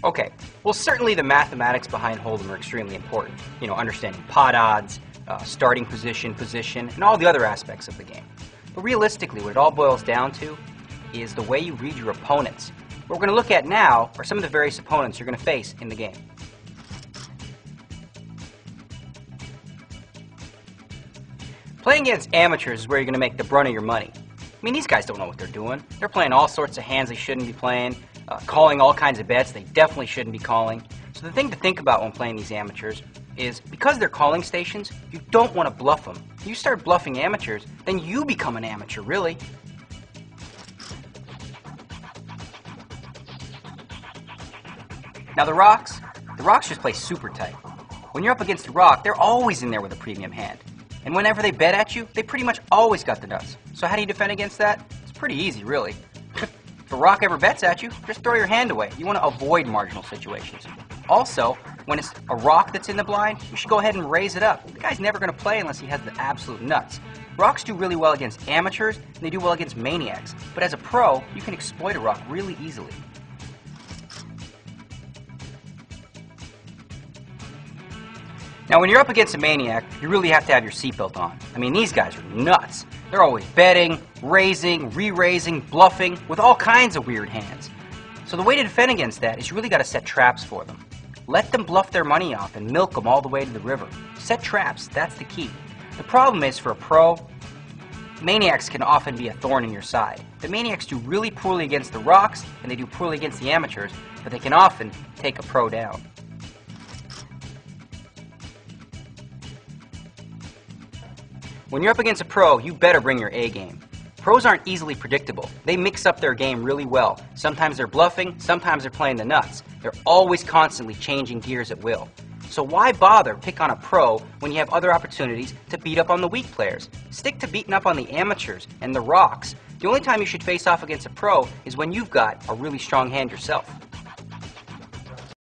Okay, well certainly the mathematics behind Holdem are extremely important. Understanding pot odds, starting position, and all the other aspects of the game. But realistically, what it all boils down to is the way you read your opponents. What we're going to look at now are some of the various opponents you're going to face in the game. Playing against amateurs is where you're going to make the brunt of your money. I mean, these guys don't know what they're doing. They're playing all sorts of hands they shouldn't be playing, calling all kinds of bets they definitely shouldn't be calling. So the thing to think about when playing these amateurs is, because they're calling stations, you don't want to bluff them. If you start bluffing amateurs, then you become an amateur, really. Now the rocks just play super tight. When you're up against a rock, they're always in there with a premium hand. And whenever they bet at you, they pretty much always got the nuts. So how do you defend against that? It's pretty easy, really. If a rock ever bets at you, just throw your hand away. You want to avoid marginal situations. Also, when it's a rock that's in the blind, you should go ahead and raise it up. The guy's never going to play unless he has the absolute nuts. Rocks do really well against amateurs, and they do well against maniacs. But as a pro, you can exploit a rock really easily. Now, when you're up against a maniac, you really have to have your seatbelt on. I mean, these guys are nuts. They're always betting, raising, re-raising, bluffing, with all kinds of weird hands. So the way to defend against that is you really got to set traps for them. Let them bluff their money off and milk them all the way to the river. Set traps, that's the key. The problem is, for a pro, maniacs can often be a thorn in your side. The maniacs do really poorly against the rocks, and they do poorly against the amateurs, but they can often take a pro down. When you're up against a pro, you better bring your A game. Pros aren't easily predictable. They mix up their game really well. Sometimes they're bluffing, sometimes they're playing the nuts. They're always constantly changing gears at will. So why bother pick on a pro when you have other opportunities to beat up on the weak players? Stick to beating up on the amateurs and the rocks. The only time you should face off against a pro is when you've got a really strong hand yourself.